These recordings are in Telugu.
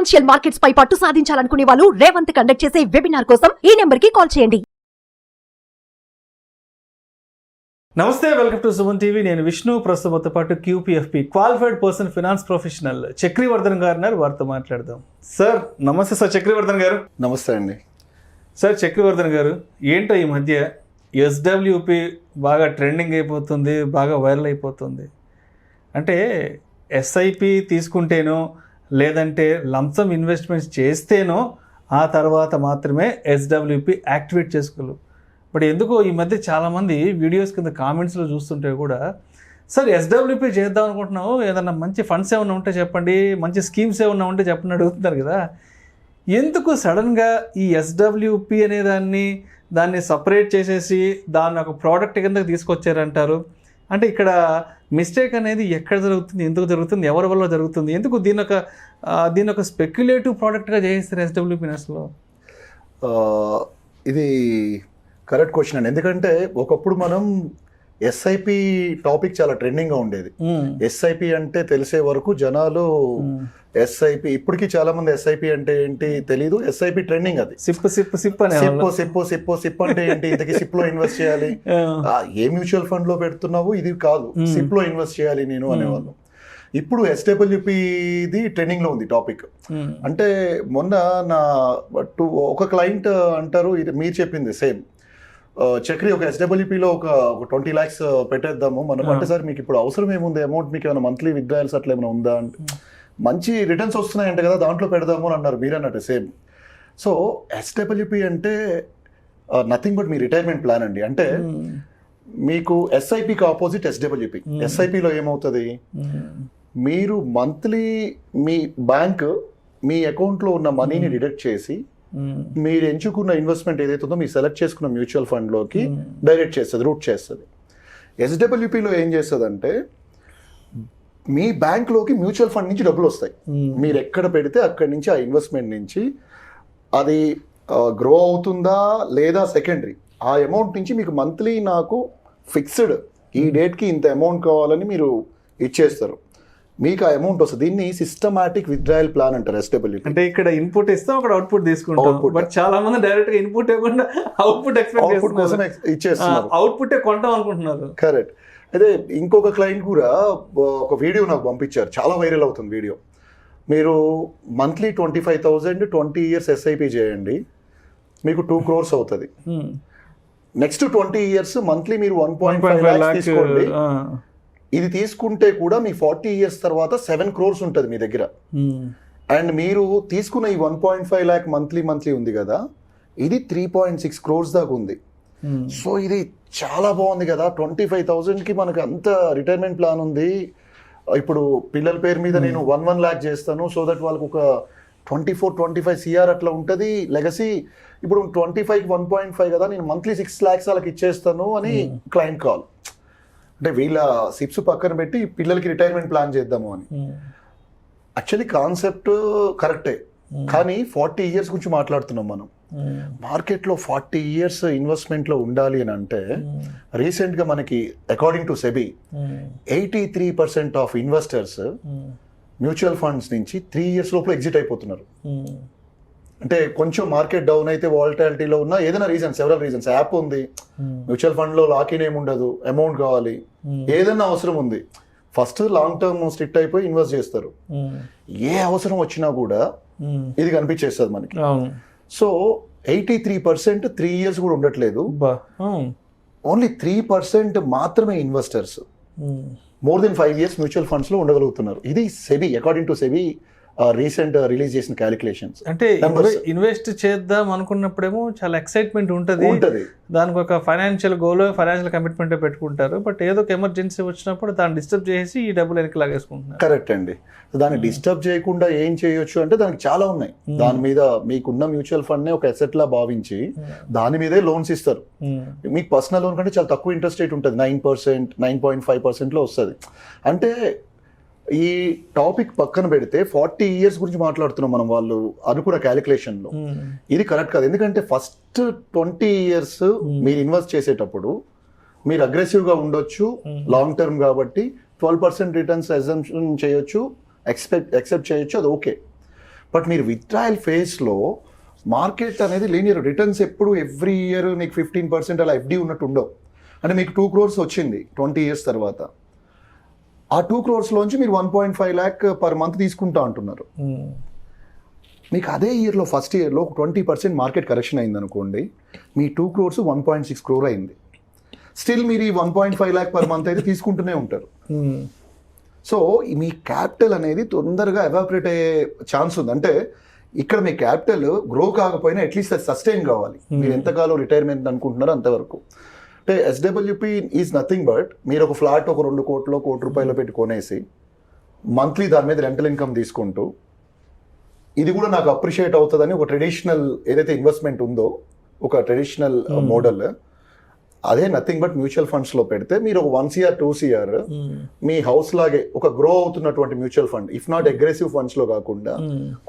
ఫైనాన్షియల్ మార్కెట్స్ పై పట్టు సాధించాలనుకునే వాళ్ళు రేవంత్ కండక్ట్ చేసే వెబినార్ కోసం ఈ నెంబర్ కి కాల్ చేయండి. నమస్తే, వెల్కమ్ టు సుమన్ టీవీ. నేను విష్ణు. ప్రస్తుతంతో పాటు QPFP qualified person finance professional Chakravardhan గారు ఉన్నారు. వారితో మాట్లాడదాం. సార్ నమస్తే. సార్ చక్రవర్ధన్ గారు నమస్తే అండి. సార్ చక్రవర్ధన్ గారు, ఏంటో ఈ మధ్య SWP బాగా ట్రెండింగ్ అయిపోతుంది, బాగా వైరల్ అయిపోతుంది. అంటే SIP తీసుకుంటేనో లేదంటే లంసమ్ ఇన్వెస్ట్మెంట్స్ చేస్తేనో ఆ తర్వాత మాత్రమే SWP యాక్టివేట్ చేసుకోగలరు. బట్ ఎందుకో ఈ మధ్య చాలామంది వీడియోస్ కింద కామెంట్స్లో చూస్తుంటే కూడా, సార్ SWP చేద్దాం అనుకుంటున్నావు, ఏదన్నా మంచి ఫండ్స్ ఏమైనా ఉంటే చెప్పండి, మంచి స్కీమ్స్ ఏమైనా ఉంటే చెప్పండి అడుగుతున్నారు కదా. ఎందుకు సడన్గా ఈ SWP అనే దాన్ని సపరేట్ చేసేసి దాన్ని ఒక ప్రోడక్ట్ కిందకి తీసుకొచ్చారంటారు? అంటే ఇక్కడ మిస్టేక్ అనేది ఎక్కడ జరుగుతుంది, ఎందుకు జరుగుతుంది, ఎవరి వల్ల జరుగుతుంది, ఎందుకు దీని ఒక స్పెక్యులేటివ్ ప్రోడక్ట్గా చేస్తారు SWP అసలు? ఇది కరెక్ట్ క్వశ్చన్ అండి. ఎందుకంటే ఒకప్పుడు మనం SIP టాపిక్ చాలా ట్రెండింగ్గా ఉండేది. SIP అంటే తెలిసే వరకు జనాలు SIP, ఇప్పటికీ చాలా మంది SIP అంటే ఏంటి తెలీదు. SIP ట్రెండింగ్, అది సిప్ అంటే ఏంటి, ఇంతకీ సిప్ లో ఇన్వెస్ట్ చేయాలి, ఏ మ్యూచువల్ ఫండ్ లో పెడుతున్నావు ఇది కాదు, సిప్ లో ఇన్వెస్ట్ చేయాలి నేను అనేవాళ్ళు. ఇప్పుడు SWPది ట్రెండింగ్ లో ఉంది టాపిక్. అంటే మొన్న ఒక క్లయింట్ అంటారు, ఇది మీరు చెప్పింది సేమ్, చక్రి ఒక SWPలో ఒక 20 lakhs పెట్టేద్దాము మనం అంటే, సార్ మీకు ఇప్పుడు అవసరం ఏముంది, అమౌంట్ మీకు ఏమైనా మంత్లీ విత్డ్రాయల్స్ అట్లా ఏమైనా ఉందా అంటే, మంచి రిటర్న్స్ వస్తున్నాయంట కదా దాంట్లో పెడదాము అని అన్నారు మీరు అన్నట్టు సేమ్. సో SWP అంటే nothing but me retirement plan అండి. అంటే మీకు SIPకి ఆపోజిట్ SWP. SIPలో ఏమవుతుంది, మీరు మంత్లీ మీ బ్యాంక్ మీ అకౌంట్లో ఉన్న మనీని డిడక్ట్ చేసి మీరు ఎంచుకున్న ఇన్వెస్ట్మెంట్ ఏదైతే ఉందో మీరు సెలెక్ట్ చేసుకున్న మ్యూచువల్ ఫండ్లోకి డైరెక్ట్ చేస్తుంది, రూట్ చేస్తుంది. SWPలో ఏం చేస్తుంది అంటే, మీ బ్యాంక్లోకి మ్యూచువల్ ఫండ్ నుంచి డబ్బులు వస్తాయి. మీరు ఎక్కడ పెడితే అక్కడి నుంచి ఆ ఇన్వెస్ట్మెంట్ నుంచి అది గ్రో అవుతుందా లేదా సెకండరీ, ఆ అమౌంట్ నుంచి మీకు మంత్లీ నాకు ఫిక్స్డ్ ఈ డేట్కి ఇంత అమౌంట్ కావాలని మీరు ఇచ్చేస్తారు, మీకు ఆ అమౌంట్ వస్తుంది. దీన్ని సిస్టమాటిక్ విత్డ్రాయల్ ప్లాన్ అంటారు SWP. అంటే ఇక్కడ ఇన్పుట్ ఇస్తాం, అక్కడ అవుట్పుట్ తీసుకుంటాం. బట్ చాలా మంది డైరెక్ట్ గా ఇన్పుట్ ఇవ్వకుండా అవుట్పుట్ కోసం ఇచ్చేస్తున్నారు, అవుట్పుట్ కొంటాం అనుకుంటున్నారు. కరెక్ట్. అయితే ఇంకొక క్లయింట్ కూడా ఒక వీడియో నాకు పంపించారు, చాలా వైరల్ అవుతుంది వీడియో. మీరు మంత్లీ 25,000 20 years SIP చేయండి, మీకు 2 crores అవుతుంది. నెక్స్ట్ 20 years మంత్లీ మీరు 1.5 lakhs తీసుకోండి. ఇది తీసుకుంటే కూడా మీ 40 years తర్వాత 7 crores ఉంటుంది మీ దగ్గర. అండ్ మీరు తీసుకున్న ఈ 1.5 lakh మంత్లీ ఉంది కదా, ఇది 3.6 crores దాకా ఉంది. సో ఇది చాలా బాగుంది కదా, 25,000కి మనకు అంత రిటైర్మెంట్ ప్లాన్ ఉంది. ఇప్పుడు పిల్లల పేరు మీద నేను 1 lakh చేస్తాను, సో దట్ వాళ్ళకు ఒక 24-25 CR అట్లా ఉంటుంది లెగసీ. ఇప్పుడు 25కి 1.5 కదా, నేను మంత్లీ 6 lakhs వాళ్ళకి ఇచ్చేస్తాను అని క్లయింట్ కాల్. అంటే వీళ్ళ సిప్స్ పక్కన పెట్టి పిల్లలకి రిటైర్మెంట్ ప్లాన్ చేద్దాము అని. యాక్చువల్లీ కాన్సెప్ట్ కరెక్టే, కానీ 40 years గురించి మాట్లాడుతున్నాం మనం. మార్కెట్లో 40 years ఇన్వెస్ట్మెంట్లో ఉండాలి అని అంటే, రీసెంట్గా మనకి according to SEBI 83% of investors mutual funds నుంచి 3 years లోపల ఎగ్జిట్ అయిపోతున్నారు. అంటే కొంచెం మార్కెట్ డౌన్ అయితే వాలటాలిటీలో ఉన్న ఏదైనా రీజన్, సెవరల్ రీజన్స్, యాప్ ఉంది, మ్యూచువల్ ఫండ్లో లాకిన్ ఏమి ఉండదు, అమౌంట్ కావాలి, ఏదైనా అవసరం ఉంది, ఫస్ట్ లాంగ్ టర్మ్ స్ట్రిక్ట్ అయిపోయి ఇన్వెస్ట్ చేస్తారు. ఏ అవసరం వచ్చినా కూడా ఇది కనిపించేస్తుంది మనకి. సో 83% 3 years కూడా ఉండట్లేదు, ఓన్లీ 3% మాత్రమే investors more than 5 years mutual funds లో ఉండగలుగుతున్నారు. ఇది SEBI, according to SEBI recent release చేసిన క్యాలిక్యులేషన్స్. అంటే ఇన్వెస్ట్ చేద్దాం అనుకున్నప్పుడేమో చాలా ఎక్సైట్మెంట్ ఉంటుంది, దానికి ఒక ఫైనాన్షియల్ గోల్, ఫైనాన్షియల్ కమిట్మెంట్ పెట్టుకుంటారు. బట్ ఏదో ఒక ఎమర్జెన్సీ వచ్చినప్పుడు దాన్ని డిస్టర్బ్ చేసి ఈ డబ్బులు వెనక్కి లాగేసుకుంటున్నారు. కరెక్ట్ అండి. దాన్ని డిస్టర్బ్ చేయకుండా ఏం చేయొచ్చు అంటే, దానికి చాలా ఉన్నాయి. దాని మీద మీకున్న మ్యూచువల్ ఫండ్ నే ఒక అసెట్ లా భావించి దాని మీదే లోన్స్ ఇస్తారు. మీకు పర్సనల్ లోన్ కంటే చాలా తక్కువ ఇంట్రెస్ట్ రేట్ ఉంటుంది, 9%, 9.5% లో వస్తుంది. అంటే ఈ టాపిక్ పక్కన పెడితే 40 years గురించి మాట్లాడుతున్నాం మనం, వాళ్ళు అనుకున్న క్యాలిక్యులేషన్లో. ఇది కరెక్ట్ కాదు. ఎందుకంటే ఫస్ట్ 20 years మీరు ఇన్వెస్ట్ చేసేటప్పుడు మీరు అగ్రెసివ్గా ఉండొచ్చు, లాంగ్ టర్మ్ కాబట్టి 12% రిటర్న్స్ అజంప్షన్ చేయొచ్చు, ఎక్సెప్ట్ చేయొచ్చు, అది ఓకే. బట్ మీరు విత్డ్రాయల్ ఫేజ్లో మార్కెట్ అనేది లీనియర్ రిటర్న్స్ ఎప్పుడు ఎవ్రీ ఇయర్ నీకు 15% అలా ఎఫ్డి ఉన్నట్టు ఉండవు. అంటే మీకు 2 crores వచ్చింది 20 years తర్వాత, ఆ 2 crores మీరు 1.5 lakh పర్ మంత్ తీసుకుంటా అంటున్నారు. మీకు అదే ఇయర్లో ఫస్ట్ ఇయర్లో 20% మార్కెట్ కరెక్షన్ అయింది అనుకోండి, మీ 2 crores 1.6 crore అయింది. స్టిల్ మీరు ఈ 1.5 lakh పర్ మంత్ అయితే తీసుకుంటూనే ఉంటారు. సో మీ క్యాపిటల్ అనేది తొందరగా ఎవాపరేట్ అయ్యే ఛాన్స్ ఉంది. అంటే ఇక్కడ మీ క్యాపిటల్ గ్రో కాకపోయినా అట్లీస్ట్ అది సస్టైన్ కావాలి. మీరు ఎంతకాలం రిటైర్మెంట్ అనుకుంటున్నారో అంతవరకు. అంటే ఎస్డబ్ల్యూపీ ఈజ్ నథింగ్ బట్ మీరు ఒక ఫ్లాట్ ఒక 2 కోట్లు 1 కోటి రూపాయలు పెట్టి కొనేసి మంత్లీ దాని మీద రెంటల్ ఇన్కమ్ తీసుకుంటూ, ఇది కూడా నాకు అప్రిషియేట్ అవుతుందని ఒక ట్రెడిషనల్ ఏదైతే ఇన్వెస్ట్మెంట్ ఉందో ఒక ట్రెడిషనల్ మోడల్, అదే నథింగ్ బట్ మ్యూచువల్ ఫండ్స్లో పెడితే మీరు ఒక 1 CR 2 CR మీ హౌస్ లాగే ఒక గ్రో అవుతున్నటువంటి mutual fund, if not aggressive ఫండ్స్లో కాకుండా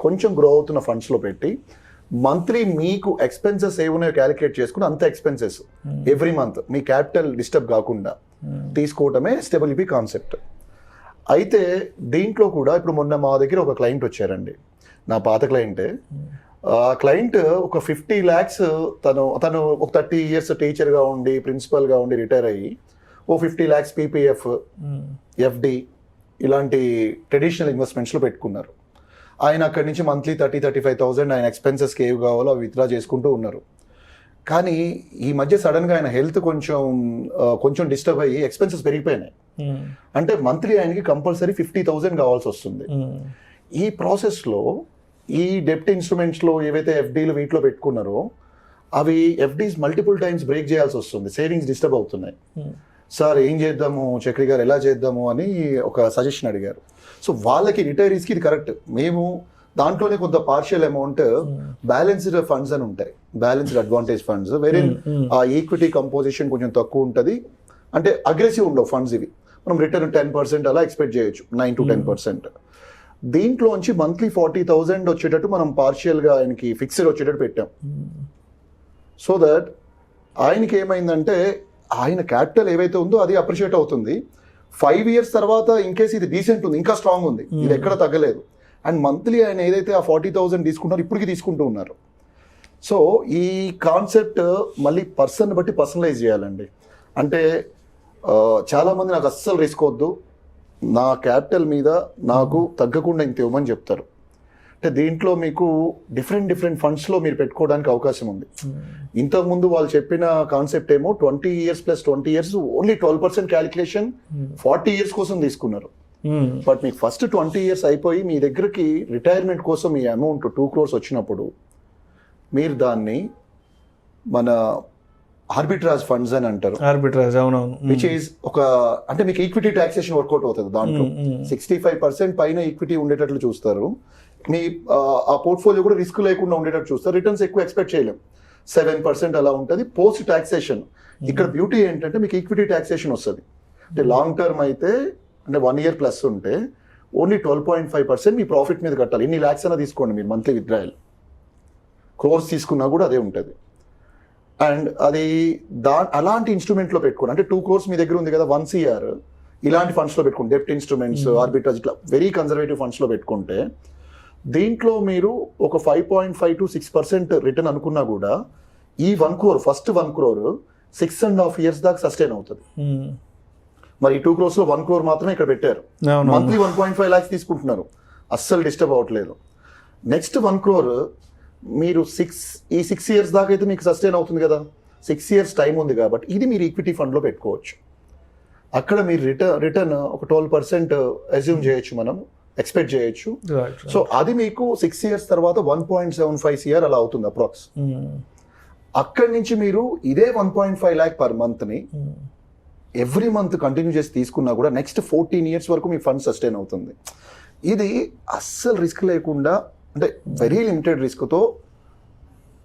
కొంచెం గ్రో అవుతున్న ఫండ్స్లో పెట్టి మంత్లీ మీకు ఎక్స్పెన్సెస్ ఏమున్నాయో క్యాలిక్యులేట్ చేసుకుని అంత ఎక్స్పెన్సెస్ ఎవ్రీ మంత్ మీ క్యాపిటల్ డిస్టర్బ్ కాకుండా తీసుకోవటమే స్టెబిలిటీ కాన్సెప్ట్. అయితే దీంట్లో కూడా ఇప్పుడు మొన్న మా దగ్గర ఒక క్లయింట్ వచ్చారండి, నా పాత క్లయింటే. క్లయింట్ ఒక 50 lakhs తను ఒక 30 years టీచర్గా ఉండి ప్రిన్సిపల్గా ఉండి రిటైర్ అయ్యి ఓ 50 lakhs పీపీఎఫ్ ఎఫ్డి ఇలాంటి ట్రెడిషనల్ ఇన్వెస్ట్మెంట్స్లో పెట్టుకున్నారు. ఆయన అక్కడి నుంచి మంత్లీ 30-35,000 ఆయన ఎక్స్పెన్సెస్కి ఏవి కావాలో అవి విత్డ్రా చేసుకుంటూ ఉన్నారు. కానీ ఈ మధ్య సడన్గా ఆయన హెల్త్ కొంచెం డిస్టర్బ్ అయ్యి ఎక్స్పెన్సెస్ పెరిగిపోయినాయి. అంటే మంత్లీ ఆయనకి కంపల్సరీ 50,000 కావాల్సి వస్తుంది. ఈ ప్రాసెస్లో ఈ డెప్ట్ ఇన్స్ట్రుమెంట్స్లో ఏవైతే ఎఫ్డీలు వీటిలో పెట్టుకున్నారో అవి ఎఫ్డీస్ మల్టిపుల్ టైమ్స్ బ్రేక్ చేయాల్సి వస్తుంది, సేవింగ్స్ డిస్టర్బ్ అవుతున్నాయి. సార్ ఏం చేద్దాము చక్రి గారు, ఎలా చేద్దాము అని ఒక సజెషన్ అడిగారు. సో వాళ్ళకి రిటైరీస్కి ఇది కరెక్ట్. మేము దాంట్లోనే కొంత పార్షియల్ అమౌంట్ బ్యాలెన్స్డ్ ఫండ్స్ అని ఉంటాయి, బ్యాలెన్స్డ్ అడ్వాంటేజ్ ఫండ్స్, వేరే ఆ ఈక్విటీ కంపోజిషన్ కొంచెం తక్కువ ఉంటుంది. అంటే అగ్రెసివ్ ఉండవు ఫండ్స్ ఇవి, మనం రిటర్న్ 10% అలా ఎక్స్పెక్ట్ చేయొచ్చు, 9 to 10%. దీంట్లోంచి మంత్లీ 40,000 వచ్చేటట్టు మనం పార్షియల్గా ఆయనకి ఫిక్స్డ్ వచ్చేటట్టు పెట్టాం. సో దట్ ఆయనకి ఏమైందంటే ఆయన క్యాపిటల్ ఏవైతే ఉందో అది అప్రిషియేట్ అవుతుంది. 5 years తర్వాత ఇన్కేస్ ఇది డీసెంట్ ఉంది, ఇంకా స్ట్రాంగ్ ఉంది, ఇది ఎక్కడ తగ్గలేదు. అండ్ మంత్లీ ఆయన ఏదైతే ఆ 40,000 తీసుకున్నారో ఇప్పటికీ తీసుకుంటూ ఉన్నారు. సో ఈ కాన్సెప్ట్ మళ్ళీ పర్సన్ బట్టి పర్సనలైజ్ చేయాలండి. అంటే చాలామంది నాకు అస్సలు రిస్క్ వద్దు, నా క్యాపిటల్ మీద నాకు తగ్గకుండా ఇంత ఇవ్వమని చెప్తారు. అంటే దీంట్లో మీకు డిఫరెంట్ ఫండ్స్లో మీరు పెట్టుకోవడానికి అవకాశం ఉంది. ఇంతకుముందు వాళ్ళు చెప్పిన కాన్సెప్ట్ ఏమో 20 years + 20 years only 12% calculation 40 years కోసం తీసుకున్నారు. బట్ మీకు ఫస్ట్ 20 years అయిపోయి మీ దగ్గరికి రిటైర్మెంట్ కోసం ఈ అమౌంట్ 2 crores వచ్చినప్పుడు మీరు దాన్ని మన ఆర్బిట్రాజ్ ఫండ్స్ అని అంటారు. ఆర్బిట్రాజ్, అవునవును. విచ్ ఈస్ ఒక అంటే మీకు ఈక్విటీ టాక్సేషన్ వర్కౌట్ అవుతుంది. దాంట్లో 65% పైన ఈక్విటీ ఉండేటట్లు చూస్తారు. మీ ఆ పోర్ట్ఫోలియో కూడా రిస్క్ లేకుండా ఉండేటట్టు చూస్తారు. రిటర్న్స్ ఎక్కువ ఎక్స్పెక్ట్ చేయలేం, 7% అలా ఉంటుంది పోస్ట్ టాక్సేషన్. ఇక్కడ బ్యూటీ ఏంటంటే మీకు ఈక్విటీ టాక్సేషన్ వస్తుంది. అంటే లాంగ్ టర్మ్ అయితే అంటే 1 year ప్లస్ ఉంటే ఓన్లీ 12.5% మీ ప్రాఫిట్ మీద కట్టాలి. ఇన్ని lakhs అయినా తీసుకోండి మీరు మంత్లీ విత్డ్రాయల్, క్రోర్స్ తీసుకున్నా కూడా అదే ఉంటుంది. అండ్ అది అలాంటి ఇన్స్ట్రుమెంట్లో పెట్టుకోండి. అంటే 2 crores మీ దగ్గర ఉంది కదా, 1 CR ఇలాంటి ఫండ్స్లో పెట్టుకోండి. డెప్ట్ ఇన్స్ట్రుమెంట్స్, ఆర్బిట్రాజ్, ఇట్లా వెరీ కన్జర్వేటివ్ ఫండ్స్లో పెట్టుకుంటే దీంట్లో మీరు ఒక 5.5 to 6% రిటర్న్ అనుకున్నా కూడా ఈ 1 crore ఫస్ట్ 1 crore 6.5 years దాకా సస్టైన్ అవుతుంది. మరి 2 crores 1 crore మాత్రమే ఇక్కడ పెట్టారు. మంత్లీ 1.5 lakhs తీసుకుంటున్నారు, అస్సలు డిస్టర్బ్ అవ్వట్లేదు. నెక్స్ట్ 1 crore మీరు 6 years దాకా అయితే మీకు సస్టైన్ అవుతుంది కదా, 6 years టైం ఉంది కాబట్టి ఇది మీరు ఈక్విటీ ఫండ్లో పెట్టుకోవచ్చు. అక్కడ మీరు రిటర్న్ ఒక 12% అజ్యూమ్ చేయొచ్చు, మనం ఎక్స్పెక్ట్ చేయొచ్చు. సో అది మీకు 6 years తర్వాత 1.75 CR అలా అవుతుంది అప్రాక్స్. అక్కడి నుంచి మీరు ఇదే 1.5 lakh పర్ మంత్ని ఎవ్రీ మంత్ కంటిన్యూ చేసి తీసుకున్నా కూడా నెక్స్ట్ 14 years వరకు మీ ఫండ్ సస్టైన్ అవుతుంది. ఇది అస్సలు రిస్క్ లేకుండా, అంటే వెరీ లిమిటెడ్ రిస్క్తో,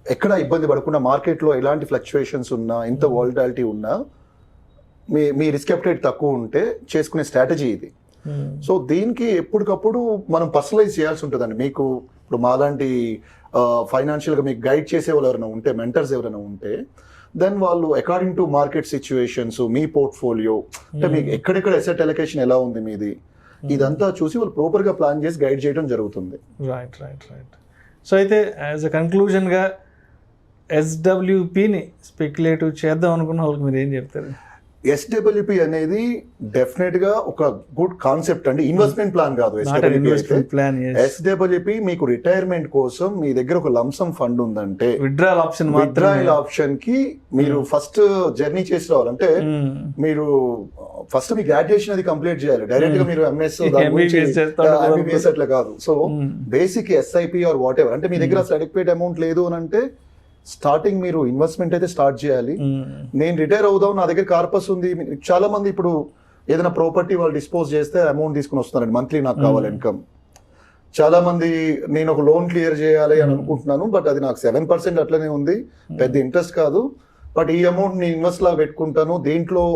ఎక్కడ ఇబ్బంది పడకుండా, మార్కెట్లో ఎలాంటి ఫ్లక్చుయేషన్స్ ఉన్నా, ఎంత వాలటాలిటీ ఉన్నా మీ రిస్క్ అప్టైట్ తక్కువ ఉంటే చేసుకునే స్ట్రాటజీ ఇది. సో దీనికి ఎప్పటికప్పుడు మనం పర్సనలైజ్ చేయాల్సి ఉంటుందండి. మీకు ఇప్పుడు మాలాంటి ఫైనాన్షియల్గా మీకు గైడ్ చేసే వాళ్ళు ఎవరైనా ఉంటే, మెంటర్స్ ఎవరైనా ఉంటే, దెన్ వాళ్ళు according to market situations, me portfolio, అంటే మీకు ఎక్కడెక్కడ అసెట్ అలొకేషన్ ఎలా ఉంది మీది, ఇదంతా చూసి వాళ్ళు ప్రాపర్గా ప్లాన్ చేసి గైడ్ చేయడం జరుగుతుంది. రైట్. సో అయితే యాజ్ అ కన్క్లూజన్గా ఎస్డబ్ల్యూపిని స్పెక్యులేటివ్ చేద్దాం అనుకున్న వాళ్ళకి మీరు ఏం చెప్తారు? ఎస్డబ్ల్యూపి అనేది డెఫినెట్ గా ఒక గుడ్ కాన్సెప్ట్ అండి, ఇన్వెస్ట్మెంట్ ప్లాన్ కాదు. ఎస్డబ్ల్యూపి మీకు రిటైర్మెంట్ కోసం మీ దగ్గర ఒక లంసమ్ ఫండ్ ఉందంటే విత్డ్రాయల్ ఆప్షన్ కి మీరు ఫస్ట్ జర్నీ చేసి రావాలంటే మీరు ఫస్ట్ మీ గ్రాడ్యుయేషన్ అది కంప్లీట్ చేయాలి. డైరెక్ట్ గా మీరు ఎంఎస్ ఎంబీబీఎస్ అట్లా కాదు. So basic SIP or whatever అంటే మీ దగ్గర అసలు అడిక్వేట్ అమౌంట్ లేదు అని అంటే స్టార్టింగ్ మీరు ఇన్వెస్ట్మెంట్ అయితే స్టార్ట్ చేయాలి. నేను రిటైర్ అవుదాం, నా దగ్గర కార్పస్ ఉంది. చాలా మంది ఇప్పుడు ఏదైనా ప్రాపర్టీ వాళ్ళు డిస్పోజ్ చేస్తే అమౌంట్ తీసుకుని వస్తున్నారండి, మంత్లీ నాకు కావాలి ఇన్కమ్. చాలా మంది నేను ఒక లోన్ క్లియర్ చేయాలి అని అనుకుంటున్నాను, బట్ అది నాకు 7% అట్లనే ఉంది, పెద్ద ఇంట్రెస్ట్ కాదు. బట్ ఈ అమౌంట్ నేను ఇన్వెస్ట్ లాగా పెట్టుకుంటాను, దీంట్లో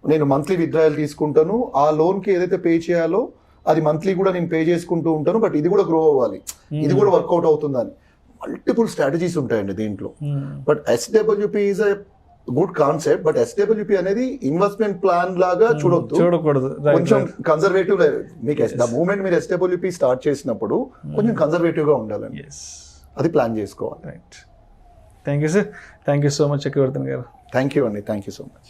నేను మంత్లీ విత్డ్రాయల్ తీసుకుంటాను, ఆ లోన్కి ఏదైతే పే చేయాలో అది మంత్లీ కూడా నేను పే చేసుకుంటూ ఉంటాను, బట్ ఇది కూడా గ్రో అవ్వాలి, ఇది కూడా వర్కౌట్ అవుతుందని మల్టిపుల్ స్ట్రాటజీస్ ఉంటాయండి దీంట్లో. But SWP is a good concept, but SWP అనేది ఇన్వెస్ట్మెంట్ ప్లాన్ లాగా చూడకూడదు. కొంచెం కన్జర్వేటివ్. మీకు ద మూమెంట్ మీరు ఎస్డబ్ల్యూపి స్టార్ట్ చేసినప్పుడు కొంచెం కన్జర్వేటివ్ గా ఉండాలండి, అది ప్లాన్ చేసుకోవాలి. Thank you sir, thank you so much Chakravarthan గారు. థ్యాంక్ యూ అండి, థ్యాంక్ యూ సో మచ్.